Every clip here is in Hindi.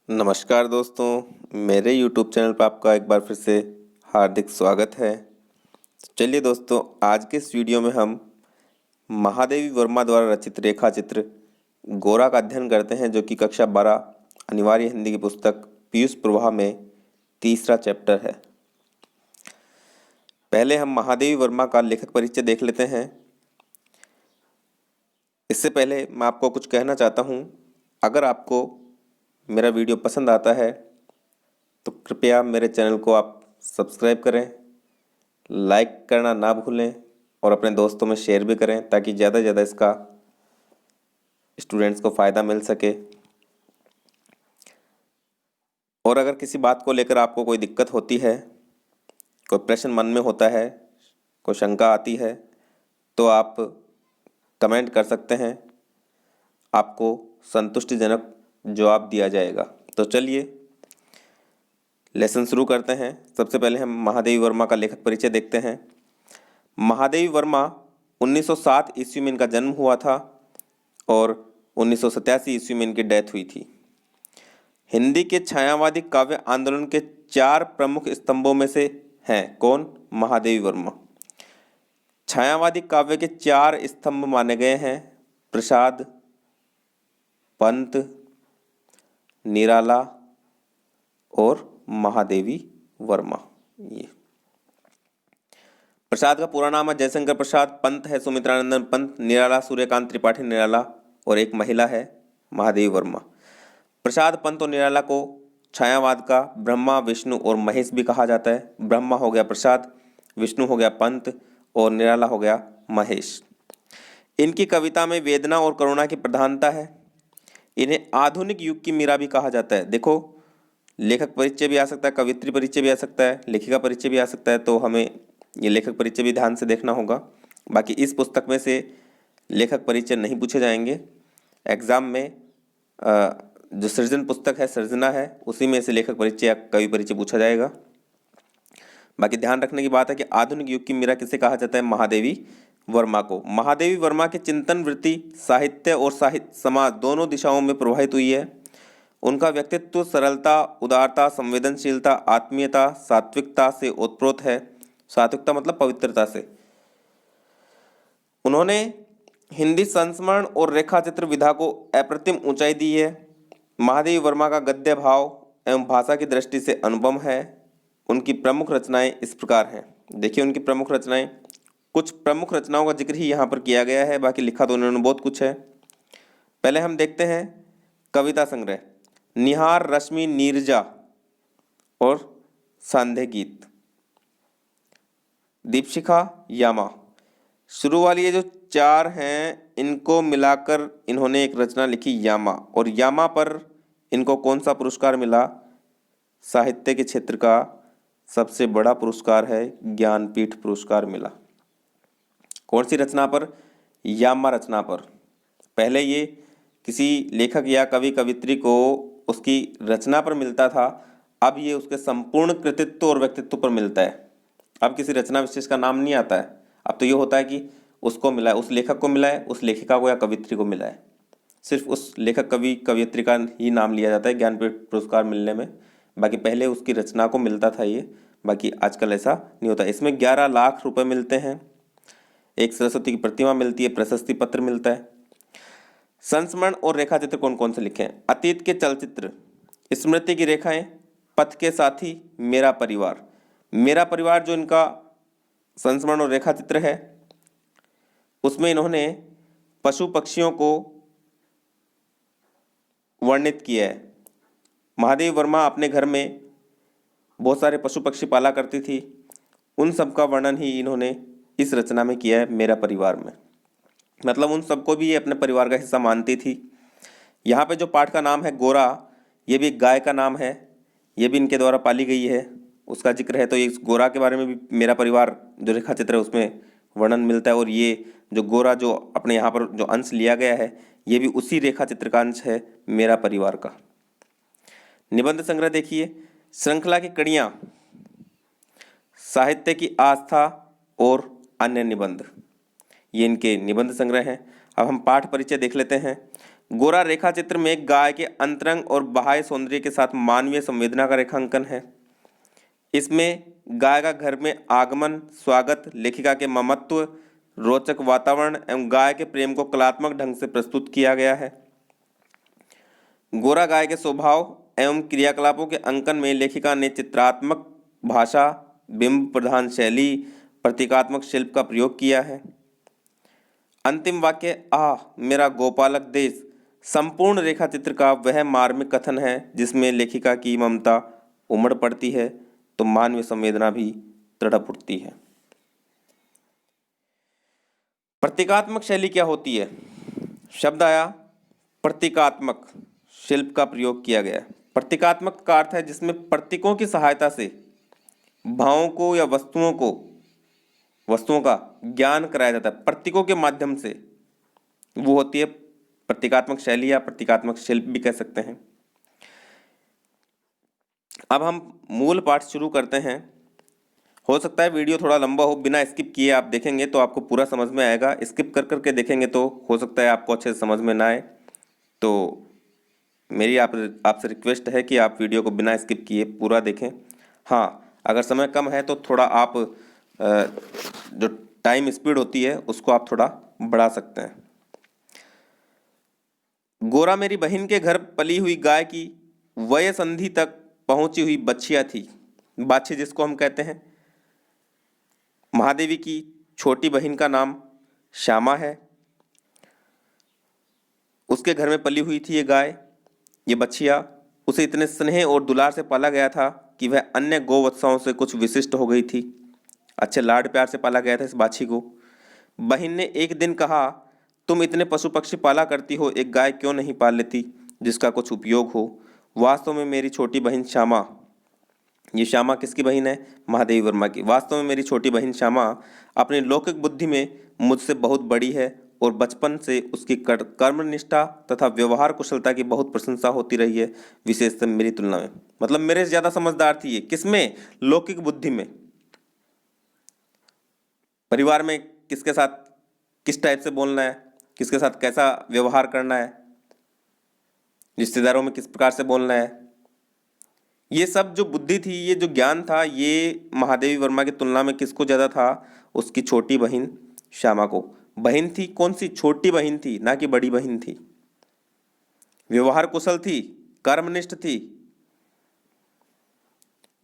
नमस्कार दोस्तों, मेरे YouTube चैनल पर आपका एक बार फिर से हार्दिक स्वागत है। चलिए दोस्तों, आज के इस वीडियो में हम महादेवी वर्मा द्वारा रचित रेखा चित्र गोरा का अध्ययन करते हैं, जो कि कक्षा 12 अनिवार्य हिंदी की पुस्तक पीयूष प्रवाह में तीसरा चैप्टर है। पहले हम महादेवी वर्मा का लेखक परिचय देख लेते हैं। इससे पहले मैं आपको कुछ कहना चाहता हूँ। अगर आपको मेरा वीडियो पसंद आता है तो कृपया मेरे चैनल को आप सब्सक्राइब करें, लाइक करना ना भूलें और अपने दोस्तों में शेयर भी करें, ताकि ज़्यादा से ज़्यादा इसका स्टूडेंट्स को फ़ायदा मिल सके। और अगर किसी बात को लेकर आपको कोई दिक्कत होती है, कोई प्रश्न मन में होता है, कोई शंका आती है, तो आप कमेंट कर सकते हैं। आपको संतुष्टिजनक जवाब दिया जाएगा। तो चलिए लेसन शुरू करते हैं। सबसे पहले हम महादेवी वर्मा का लेखक परिचय देखते हैं। महादेवी वर्मा 1907 ईस्वी में इनका जन्म हुआ था और 1987 ईस्वी में इनकी डेथ हुई थी। हिंदी के छायावादी काव्य आंदोलन के 4 प्रमुख स्तंभों में से हैं कौन? महादेवी वर्मा। छायावादी काव्य के 4 स्तंभ माने गए हैं प्रसाद, पंत, निराला और महादेवी वर्मा। ये प्रसाद का पूरा नाम है जयशंकर प्रसाद, पंत है सुमित्रानंदन पंत, निराला सूर्यकांत त्रिपाठी निराला और एक महिला है महादेवी वर्मा। प्रसाद, पंत और निराला को छायावाद का ब्रह्मा, विष्णु और महेश भी कहा जाता है। ब्रह्मा हो गया प्रसाद, विष्णु हो गया पंत और निराला हो गया महेश। इनकी कविता में वेदना और करुणा की प्रधानता है। इन्हें आधुनिक युग की मीरा भी कहा जाता है। देखो, लेखक परिचय भी आ सकता है, कवित्री परिचय भी आ सकता है, लेखिका परिचय भी आ सकता है, तो हमें ये लेखक परिचय भी ध्यान से देखना होगा। बाकी इस पुस्तक में से लेखक परिचय नहीं पूछे जाएंगे। एग्ज़ाम में जो सृजन पुस्तक है, सृजना है, उसी में से लेखक परिचय या कवि परिचय पूछा जाएगा। बाकी ध्यान रखने की बात है कि आधुनिक युग की मीरा किसे कहा जाता है? महादेवी वर्मा को। महादेवी वर्मा की चिंतन वृत्ति साहित्य और साहित्य समाज दोनों दिशाओं में प्रभावित हुई है। उनका व्यक्तित्व सरलता, उदारता, संवेदनशीलता, आत्मीयता, सात्विकता से ओतप्रोत है। सात्विकता मतलब पवित्रता से। उन्होंने हिंदी संस्मरण और रेखाचित्र विधा को अप्रतिम ऊंचाई दी है। महादेवी वर्मा का गद्य भाव एवं भाषा की दृष्टि से अनुपम है। उनकी प्रमुख रचनाएं इस प्रकार हैं। देखिए उनकी प्रमुख रचनाएं, कुछ प्रमुख रचनाओं का जिक्र ही यहाँ पर किया गया है, बाकी लिखा तो उन्होंने बहुत कुछ है। पहले हम देखते हैं कविता संग्रह निहार, रश्मि, नीरजा और सांध्य गीत, दीपशिखा, यामा। शुरू वाली ये जो 4 हैं, इनको मिलाकर इन्होंने एक रचना लिखी यामा, और यामा पर इनको कौन सा पुरस्कार मिला? साहित्य के क्षेत्र का सबसे बड़ा पुरस्कार है ज्ञानपीठ पुरस्कार मिला। कौन सी रचना पर? यामा रचना पर। पहले ये किसी लेखक या कवि कवित्री को उसकी रचना पर मिलता था, अब ये उसके संपूर्ण कृतित्व और व्यक्तित्व पर मिलता है। अब किसी रचना विशेष का नाम नहीं आता है। अब तो ये होता है कि उसको मिला है, उस लेखक को मिला है, उस लेखिका को या कवित्री को मिला है। सिर्फ उस लेखक कवि कवियत्री का ही नाम लिया जाता है ज्ञानपीठ पुरस्कार मिलने में। बाकी पहले उसकी रचना को मिलता था ये, बाकी आजकल ऐसा नहीं होता। इसमें 11 लाख रुपए मिलते हैं, एक सरस्वती की प्रतिमा मिलती है, प्रशस्ति पत्र मिलता है। संस्मरण और रेखाचित्र कौन कौन से लिखे हैं? अतीत के चलचित्र, स्मृति की रेखाएं, पथ के साथी, मेरा परिवार। मेरा परिवार जो इनका संस्मरण और रेखाचित्र है, उसमें इन्होंने पशु पक्षियों को वर्णित किया है। महादेवी वर्मा अपने घर में बहुत सारे पशु पक्षी पाला करती थी, उन सब का वर्णन ही इन्होंने इस रचना में किया है मेरा परिवार में। मतलब उन सबको भी ये अपने परिवार का हिस्सा मानती थी। यहाँ पे जो पाठ का नाम है गोरा, ये भी एक गाय का नाम है, ये भी इनके द्वारा पाली गई है, उसका जिक्र है। तो इस गोरा के बारे में भी मेरा परिवार जो रेखा चित्र है उसमें वर्णन मिलता है। और ये जो गोरा जो अपने यहाँ पर जो अंश लिया गया है, ये भी उसी रेखा चित्र का अंश है मेरा परिवार का। निबंध संग्रह देखिए, श्रृंखला की कड़ियाँ, साहित्य की आस्था और अन्य निबंध, ये इनके निबंध संग्रह हैं। अब हम पाठ परिचय देख लेते हैं। गोरा रेखा चित्र में गाय के अंतरंग और बाह्य सौंदर्य के साथ मानवीय संवेदना का रेखांकन है। इसमें गाय का घर में आगमन, स्वागत, लेखिका के ममत्व, रोचक वातावरण एवं गाय के प्रेम को कलात्मक ढंग से प्रस्तुत किया गया है। गोरा गाय के स्वभाव एवं क्रियाकलापों के अंकन में लेखिका ने चित्रात्मक भाषा, बिंब प्रधान शैली, प्रतीकात्मक शिल्प का प्रयोग किया है। अंतिम वाक्य आह मेरा गोपालक देश संपूर्ण रेखा चित्र का वह मार्मिक कथन है जिसमें लेखिका की ममता उमड़ पड़ती है तो मानवीय संवेदना भी तड़प उठती है। प्रतीकात्मक शैली क्या होती है? शब्द आया प्रतीकात्मक, शिल्प का प्रयोग किया गया है। प्रतीकात्मक का अर्थ है जिसमें प्रतीकों की सहायता से भावों को या वस्तुओं का ज्ञान कराया जाता है। प्रतीकों के माध्यम से वो होती है प्रतीकात्मक शैली या प्रतीकात्मक शिल्प भी कह सकते हैं। अब हम मूल पाठ शुरू करते हैं। हो सकता है वीडियो थोड़ा लंबा हो, बिना स्किप किए आप देखेंगे तो आपको पूरा समझ में आएगा। स्किप कर करके देखेंगे तो हो सकता है आपको अच्छे से समझ में ना आए। तो मेरी आपसे रिक्वेस्ट है कि आप वीडियो को बिना स्किप किए पूरा देखें। हाँ, अगर समय कम है तो थोड़ा आप जो टाइम स्पीड होती है उसको आप थोड़ा बढ़ा सकते हैं। गोरा मेरी बहन के घर पली हुई गाय की वय संधि तक पहुंची हुई बछिया थी। बाछी जिसको हम कहते हैं। महादेवी की छोटी बहन का नाम श्यामा है। उसके घर में पली हुई थी ये गाय, ये बछिया। उसे इतने स्नेह और दुलार से पाला गया था कि वह अन्य गोवत्सों से कुछ विशिष्ट हो गई थी। अच्छे लाड प्यार से पाला गया था इस बाछी को। बहन ने एक दिन कहा, तुम इतने पशु पक्षी पाला करती हो, एक गाय क्यों नहीं पाल लेती जिसका कुछ उपयोग हो। वास्तव में मेरी छोटी बहन श्यामा, ये श्यामा किसकी बहन है? महादेवी वर्मा की। वास्तव में मेरी छोटी बहन श्यामा अपनी लौकिक बुद्धि में मुझसे बहुत बड़ी है और बचपन से उसकी कर्मनिष्ठा तथा व्यवहार कुशलता की बहुत प्रशंसा होती रही है, विशेषतः मेरी तुलना में। मतलब मेरे से ज़्यादा समझदार थी ये। किसमें? लौकिक बुद्धि में। परिवार में किसके साथ किस टाइप से बोलना है, किसके साथ कैसा व्यवहार करना है, रिश्तेदारों में किस प्रकार से बोलना है, ये सब जो बुद्धि थी, ये जो ज्ञान था, ये महादेवी वर्मा की तुलना में किसको ज़्यादा था? उसकी छोटी बहन श्यामा को। बहन थी कौन सी? छोटी बहन थी, ना कि बड़ी बहन थी। व्यवहार कुशल थी, कर्मनिष्ठ थी।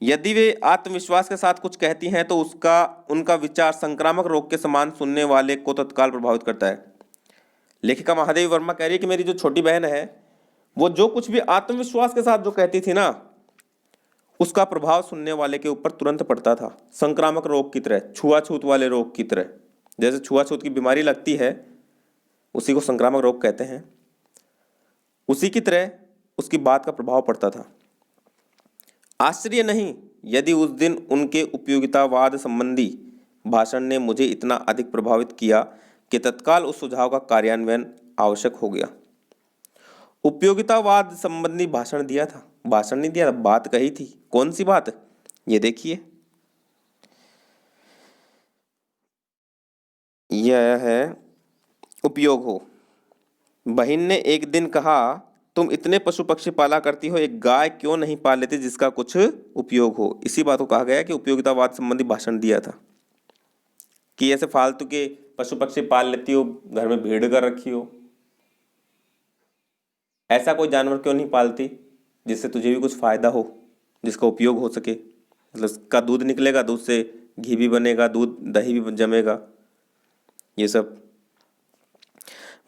यदि वे आत्मविश्वास के साथ कुछ कहती हैं तो उनका विचार संक्रामक रोग के समान सुनने वाले को तत्काल प्रभावित करता है। लेखिका महादेवी वर्मा कह रही है कि मेरी जो छोटी बहन है वो जो कुछ भी आत्मविश्वास के साथ जो कहती थी ना, उसका प्रभाव सुनने वाले के ऊपर तुरंत पड़ता था। संक्रामक रोग की तरह, छुआछूत वाले रोग की तरह। जैसे छुआछूत की बीमारी लगती है उसी को संक्रामक रोग कहते हैं, उसी की तरह उसकी बात का प्रभाव पड़ता था। आश्चर्य नहीं यदि उस दिन उनके उपयोगितावाद संबंधी भाषण ने मुझे इतना अधिक प्रभावित किया कि तत्काल उस सुझाव का कार्यान्वयन आवश्यक हो गया। उपयोगितावाद संबंधी भाषण दिया था, भाषण नहीं दिया था, बात कही थी। कौन सी बात? ये देखिए, यह है उपयोग हो। बहन ने एक दिन कहा, तुम इतने पशु पक्षी पाला करती हो, एक गाय क्यों नहीं पाल लेती जिसका कुछ उपयोग हो। इसी बात को कहा गया कि उपयोगितावाद संबंधी भाषण दिया था कि ऐसे फालतू के पशु पक्षी पाल लेती हो, घर में भेड़ कर रखी हो, ऐसा कोई जानवर क्यों नहीं पालती जिससे तुझे भी कुछ फायदा हो, जिसका उपयोग हो सके। मतलब उसका दूध निकलेगा, दूध से घी भी बनेगा, दूध दही भी जमेगा, ये सब।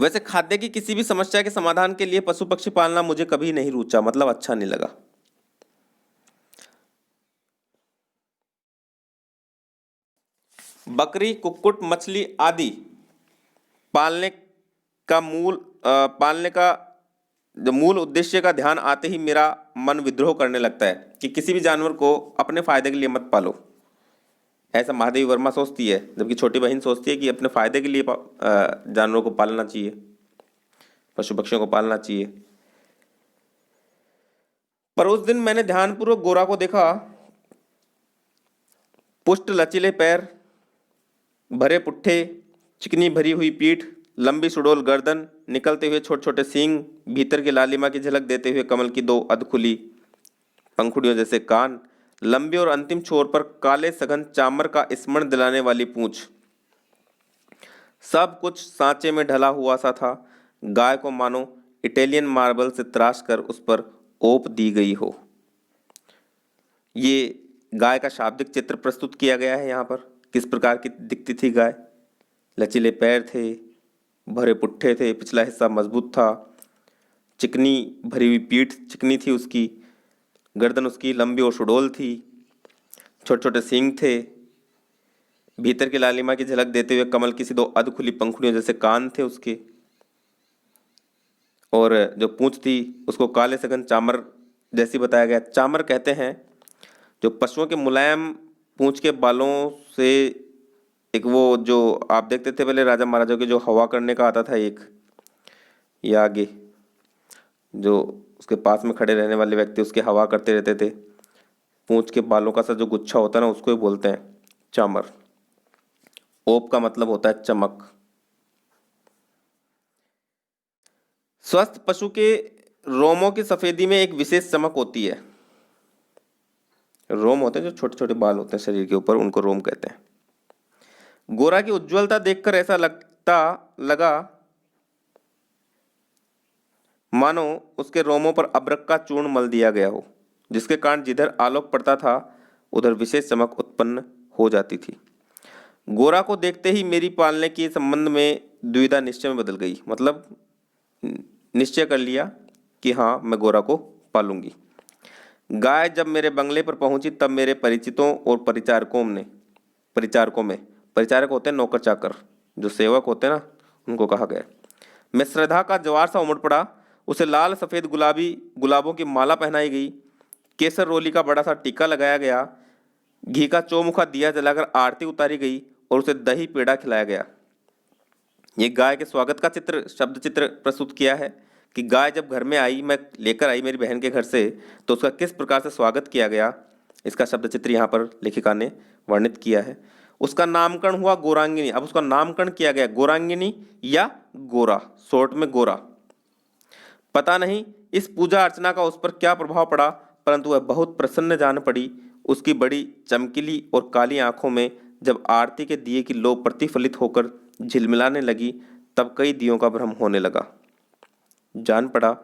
वैसे खाद्य की किसी भी समस्या के समाधान के लिए पशु पक्षी पालना मुझे कभी नहीं रुचा, मतलब अच्छा नहीं लगा। बकरी, कुक्कुट, मछली आदि पालने का जो मूल उद्देश्य का ध्यान आते ही मेरा मन विद्रोह करने लगता है कि किसी भी जानवर को अपने फायदे के लिए मत पालो। ऐसा महादेवी वर्मा सोचती है, जबकि छोटी बहन सोचती है कि अपने फायदे के लिए जानवरों को पालना चाहिए, पशु पक्षियों को पालना चाहिए। पर उस दिन मैंने ध्यानपूर्वक गोरा को देखा। पुष्ट लचीले पैर, भरे पुट्ठे, चिकनी भरी हुई पीठ, लंबी सुडौल गर्दन, निकलते हुए छोटे छोटे सींग, भीतर की लालिमा की झलक देते हुए कमल की दो अधखुली पंखुड़ियों जैसे कान, लंबी और अंतिम छोर पर काले सघन चामर का स्मरण दिलाने वाली पूंछ। सब कुछ सांचे में ढला हुआ सा था। गाय को मानो इटालियन मार्बल से तराश कर उस पर ओप दी गई हो। ये गाय का शाब्दिक चित्र प्रस्तुत किया गया है यहाँ पर। किस प्रकार की दिखती थी गाय? लचीले पैर थे, भरे पुट्ठे थे, पिछला हिस्सा मजबूत था, चिकनी भरी हुई पीठ चिकनी थी उसकी, गर्दन उसकी लंबी और सुडौल थी, छोटे छोटे सींग थे, भीतर की लालिमा की झलक देते हुए कमल की सी दो अधखुली पंखुड़ियों जैसे कान थे उसके, और जो पूंछ थी उसको काले सघन चामर जैसी बताया गया। चामर कहते हैं जो पशुओं के मुलायम पूंछ के बालों से, एक वो जो आप देखते थे पहले राजा महाराजाओं के जो हवा करने का आता था एक, या आगे जो उसके पास में खड़े रहने वाले व्यक्ति उसके हवा करते रहते थे, पूंछ के बालों का सा जो गुच्छा होता है ना उसको ही बोलते हैं चामर। ओप का मतलब होता है चमक। स्वस्थ पशु के रोमों की सफेदी में एक विशेष चमक होती है। रोम होते हैं जो छोटे छोटे बाल होते हैं शरीर के ऊपर, उनको रोम कहते हैं। गोरा की उज्ज्वलता देखकर ऐसा लगा मानो उसके रोमों पर अबरक का चूर्ण मल दिया गया हो, जिसके कारण जिधर आलोक पड़ता था उधर विशेष चमक उत्पन्न हो जाती थी। गोरा को देखते ही मेरी पालने के संबंध में दुविधा निश्चय में बदल गई। मतलब निश्चय कर लिया कि हाँ मैं गोरा को पालूंगी। गाय जब मेरे बंगले पर पहुंची तब मेरे परिचितों और परिचारक होते हैं नौकर चाकर, जो सेवक होते हैं ना, उनको कहा गया। मैं श्रद्धा का जवार सा उमड़ पड़ा। उसे लाल सफ़ेद गुलाबों की माला पहनाई गई, केसर रोली का बड़ा सा टीका लगाया गया, घी का चौमुखा दिया जलाकर आरती उतारी गई और उसे दही पेड़ा खिलाया गया। ये गाय के स्वागत का शब्द चित्र प्रस्तुत किया है कि गाय जब घर में आई, मैं लेकर आई मेरी बहन के घर से, तो उसका किस प्रकार से स्वागत किया गया, इसका शब्द चित्र यहाँ पर लेखिका ने वर्णित किया है। उसका नामकरण हुआ गोरांगिनी। अब उसका नामकरण किया गया गोरांगिनी या गोरा, शॉर्ट में गोरा। पता नहीं इस पूजा अर्चना का उस पर क्या प्रभाव पड़ा, परंतु वह बहुत प्रसन्न जान पड़ी। उसकी बड़ी चमकीली और काली आंखों में जब आरती के दिए की लौ प्रतिफलित होकर झिलमिलाने लगी, तब कई दियों का भ्रम होने लगा। जान पड़ा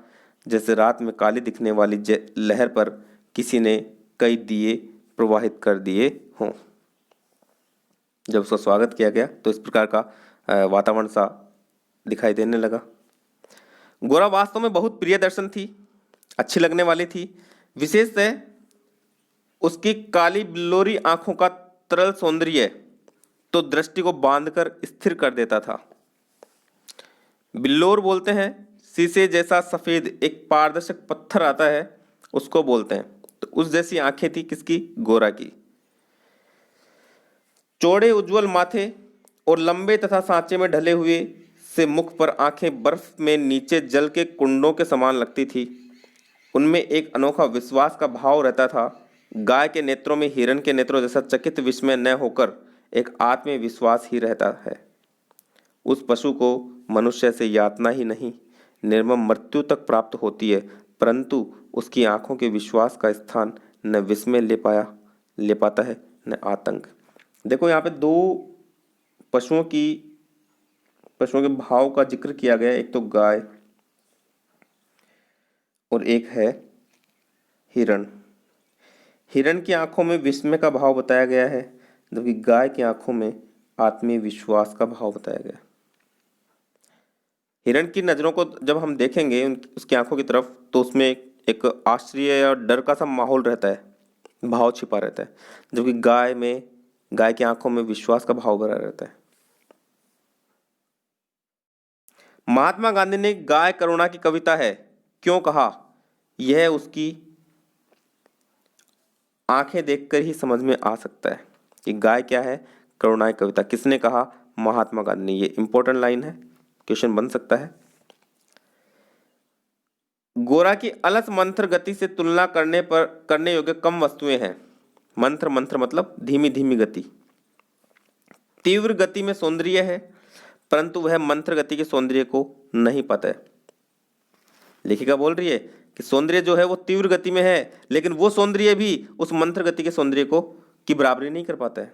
जैसे रात में काली दिखने वाली लहर पर किसी ने कई दिए प्रवाहित कर दिए हों। जब उसका स्वागत किया गया तो इस प्रकार का वातावरण सा दिखाई देने लगा। गोरा वास्तव में बहुत प्रिय दर्शन थी, अच्छी लगने वाली थी। विशेषतः उसकी काली बिल्लोरी आंखों का तरल सौंदर्य तो दृष्टि को बांधकर स्थिर कर देता था। बिल्लोर बोलते हैं शीशे जैसा सफेद एक पारदर्शक पत्थर आता है, उसको बोलते हैं। तो उस जैसी आंखें थी किसकी? गोरा की। चौड़े उज्जवल माथे और लंबे तथा सांचे में ढले हुए से मुख पर आंखें बर्फ में नीचे जल के कुंडों के समान लगती थी। उनमें एक अनोखा विश्वास का भाव रहता था। गाय के नेत्रों में हिरण के नेत्रों जैसा चकित विस्मय न होकर एक आत्मविश्वास ही रहता है। उस पशु को मनुष्य से यातना ही नहीं, निर्मम मृत्यु तक प्राप्त होती है, परंतु उसकी आंखों के विश्वास का स्थान न विस्मय ले पाता है न आतंक। देखो यहाँ पे दो पशुओं के भाव का जिक्र किया गया है, एक तो गाय और एक है हिरण। हिरण की आंखों में विस्मय का भाव बताया गया है, जबकि गाय की आंखों में आत्मीय विश्वास का भाव बताया गया। हिरण की नज़रों को जब हम देखेंगे उसकी आंखों की तरफ, तो उसमें एक आश्चर्य या डर का सा माहौल रहता है, भाव छिपा रहता है, जबकि गाय की आंखों में विश्वास का भाव भरा रहता है। महात्मा गांधी ने गाय करुणा की कविता है क्यों कहा? यह उसकी आंखें देखकर ही समझ में आ सकता है कि गाय क्या है, करुणा की कविता। किसने कहा? महात्मा गांधी ने। ये इंपॉर्टेंट लाइन है, क्वेश्चन बन सकता है। गोरा की अलस मंथर गति से तुलना करने योग्य कम वस्तुएं हैं। मंथर मतलब धीमी धीमी गति। तीव्र गति में सौंदर्य है, परंतु वह मंथर गति के सौंदर्य को नहीं पाता है। लेखिका बोल रही है कि सौंदर्य जो है वो तीव्र गति में है, लेकिन वो सौंदर्य भी उस मंथर गति के सौंदर्य को की बराबरी नहीं कर पाता है।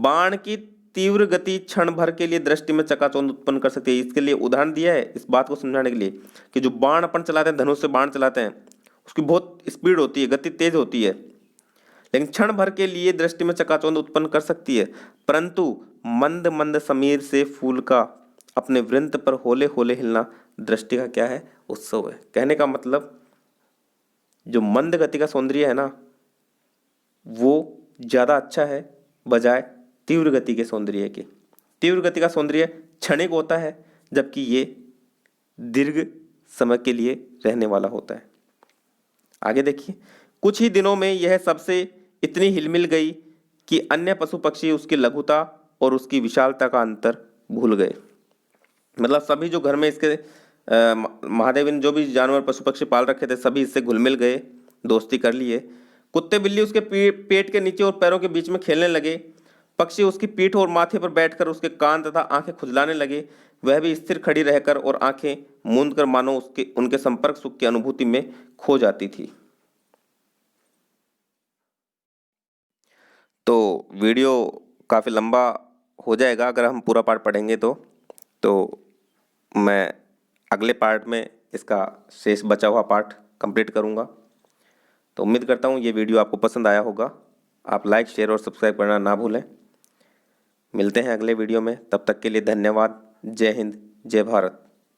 बाण की तीव्र गति क्षण भर के लिए दृष्टि में चकाचौंध उत्पन्न कर सकती है। इसके लिए उदाहरण दिया है इस बात को समझाने के लिए कि जो बाण अपन चलाते हैं, धनुष से बाण चलाते हैं, उसकी बहुत स्पीड होती है, गति तेज होती है, लेकिन क्षण भर के लिए दृष्टि में चकाचौंध उत्पन्न कर सकती है। परंतु मंद मंद समीर से फूल का अपने वृंत पर होले होले हिलना दृष्टि का क्या है, उत्सव है। कहने का मतलब जो मंद गति का सौंदर्य है ना, वो ज्यादा अच्छा है बजाय तीव्र गति के सौंदर्य के। तीव्र गति का सौंदर्य क्षणिक होता है, जबकि ये दीर्घ समय के लिए रहने वाला होता है। आगे देखिए, कुछ ही दिनों में यह सबसे इतनी हिलमिल गई कि अन्य पशु पक्षी उसकी लघुता और उसकी विशालता का अंतर भूल गए। मतलब सभी जो घर में इसके महादेव ने जो भी जानवर पशु पक्षी पाल रखे थे, सभी इससे घुल मिल गए, दोस्ती कर लिए। कुत्ते बिल्ली उसके पेट के नीचे और पैरों के बीच में खेलने लगे। पक्षी उसकी पीठ और माथे पर बैठकर उसके कान तथा आंखें खुजलाने लगे। वह भी स्थिर खड़ी रहकर और आंखें मूंद कर मानो उनके संपर्क सुख की अनुभूति में खो जाती थी। तो वीडियो काफ़ी लंबा हो जाएगा अगर हम पूरा पार्ट पढ़ेंगे तो मैं अगले पार्ट में इसका शेष बचा हुआ पार्ट कंप्लीट करूँगा। तो उम्मीद करता हूँ ये वीडियो आपको पसंद आया होगा। आप लाइक, शेयर और सब्सक्राइब करना ना भूलें। मिलते हैं अगले वीडियो में, तब तक के लिए धन्यवाद। जय हिंद, जय भारत।